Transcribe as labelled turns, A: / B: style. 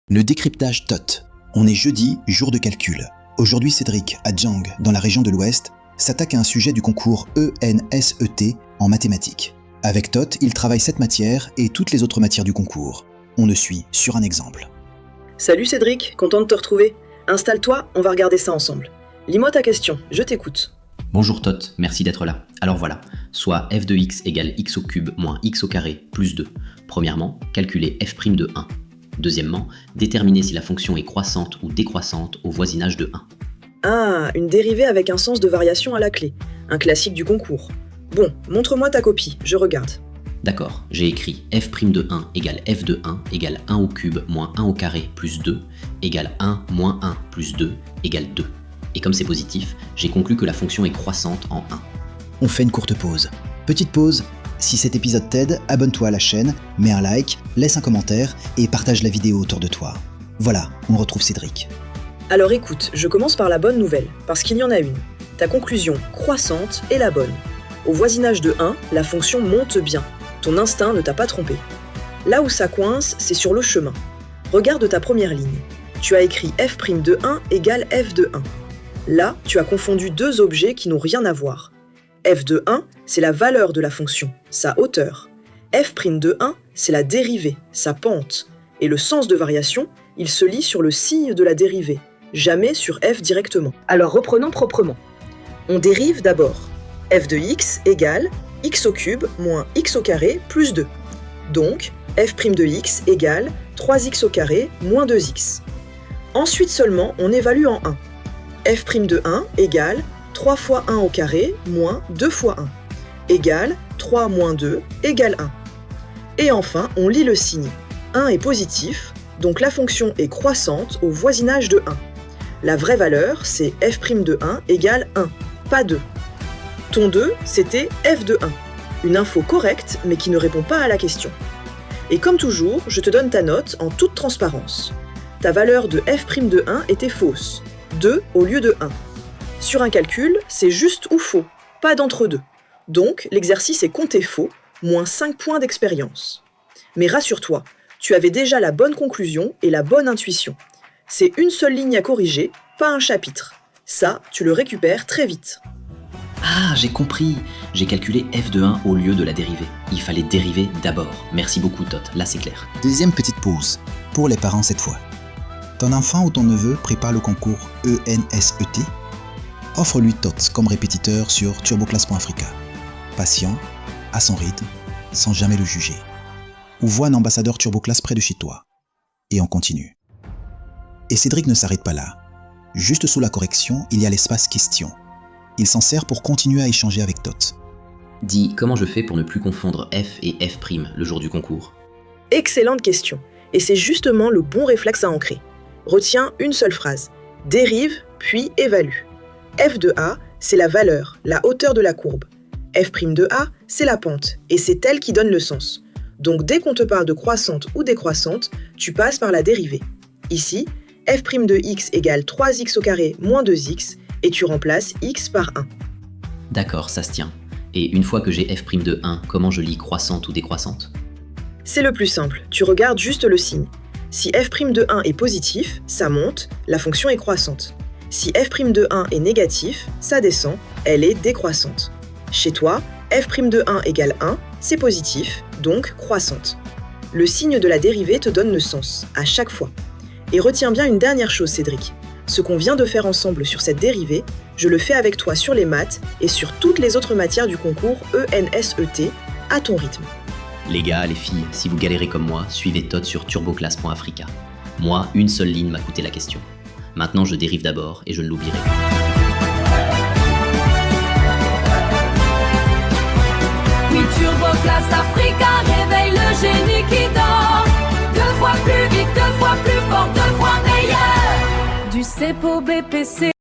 A: Le décryptage TOT. On est jeudi, jour de calcul. Aujourd'hui, Cédric, à Jiang, dans la région de l'Ouest, s'attaque à un sujet du concours ENSET en mathématiques. Avec TOT, il travaille cette matière et toutes les autres matières du concours. On le suit sur un exemple.
B: Salut Cédric, content de te retrouver. Installe-toi, on va regarder ça ensemble. Lis-moi ta question, je t'écoute.
C: Bonjour Tot, merci d'être là. Alors voilà, soit f de x égale x au cube moins x au carré plus 2. Premièrement, calculer f' de 1. Deuxièmement, déterminer si la fonction est croissante ou décroissante au voisinage de 1.
B: Ah, une dérivée avec un sens de variation à la clé. Un classique du concours. Bon, montre-moi ta copie, je regarde.
C: D'accord, j'ai écrit f' de 1 égale f de 1 égale 1 au cube moins 1 au carré plus 2 égale 1 moins 1 plus 2 égale 2. Et comme c'est positif, j'ai conclu que la fonction est croissante en 1.
A: On fait une courte pause. Petite pause. Si cet épisode t'aide, abonne-toi à la chaîne, mets un like, laisse un commentaire et partage la vidéo autour de toi. Voilà, on retrouve Cédric.
B: Alors écoute, je commence par la bonne nouvelle, parce qu'il y en a une. Ta conclusion croissante est la bonne. Au voisinage de 1, la fonction monte bien. Ton instinct ne t'a pas trompé. Là où ça coince, c'est sur le chemin. Regarde ta première ligne. Tu as écrit f' de 1 égale f de 1. Là, tu as confondu deux objets qui n'ont rien à voir. f de 1, c'est la valeur de la fonction, sa hauteur. f' de 1, c'est la dérivée, sa pente. Et le sens de variation, il se lit sur le signe de la dérivée, jamais sur f directement. Alors reprenons proprement. On dérive d'abord. f de x égale x au cube moins x au carré plus 2. Donc, f' de x égale 3x au carré moins 2x. Ensuite seulement, on évalue en 1. f' de 1 égale 3 fois 1 au carré moins 2 fois 1 égale 3 moins 2 égale 1. Et enfin, on lit le signe. 1 est positif, donc la fonction est croissante au voisinage de 1. La vraie valeur, c'est f' de 1 égale 1, pas 2. Ton 2, c'était f de 1. Une info correcte, mais qui ne répond pas à la question. Et comme toujours, je te donne ta note en toute transparence. Ta valeur de f' de 1 était fausse, 2 au lieu de 1. Sur un calcul, c'est juste ou faux, pas d'entre-deux. Donc, l'exercice est compté faux, moins 5 points d'expérience. Mais rassure-toi, tu avais déjà la bonne conclusion et la bonne intuition. C'est une seule ligne à corriger, pas un chapitre. Ça, tu le récupères très vite.
C: Ah, j'ai compris. J'ai calculé f de 1 au lieu de la dérivée. Il fallait dériver d'abord. Merci beaucoup Tot, là c'est clair.
A: Deuxième petite pause, pour les parents cette fois. Ton enfant ou ton neveu prépare le concours ENSET. Offre-lui TOT comme répétiteur sur turboclass.africa. Patient, à son rythme, sans jamais le juger. Ou vois un ambassadeur TurboClass près de chez toi. Et on continue. Et Cédric ne s'arrête pas là. Juste sous la correction, il y a l'espace question. Il s'en sert pour continuer à échanger avec TOT.
C: Dis, comment je fais pour ne plus confondre f et f' le jour du concours?
B: Excellente question. Et c'est justement le bon réflexe à ancrer. Retiens une seule phrase. Dérive, puis évalue. f de a, c'est la valeur, la hauteur de la courbe. f' de a, c'est la pente, et c'est elle qui donne le sens. Donc dès qu'on te parle de croissante ou décroissante, tu passes par la dérivée. Ici, f' de x égale 3x au carré moins 2x, et tu remplaces x par 1.
C: D'accord, ça se tient. Et une fois que j'ai f' de 1, comment je lis croissante ou décroissante?
B: C'est le plus simple, tu regardes juste le signe. Si f' de 1 est positif, ça monte, la fonction est croissante. Si f' de 1 est négatif, ça descend, elle est décroissante. Chez toi, f' de 1 égale 1, c'est positif, donc croissante. Le signe de la dérivée te donne le sens, à chaque fois. Et retiens bien une dernière chose, Cédric. Ce qu'on vient de faire ensemble sur cette dérivée, je le fais avec toi sur les maths et sur toutes les autres matières du concours ENSET, à ton rythme.
C: Les gars, les filles, si vous galérez comme moi, suivez Tot sur turboclass.africa. Moi, une seule ligne m'a coûté la question. Maintenant, je dérive d'abord et je ne l'oublierai pas.
D: Oui, TurboClass Africa réveille le génie qui dort. 2 fois plus vite, 2 fois plus fort, 2 fois meilleur. Du CEPO BPC.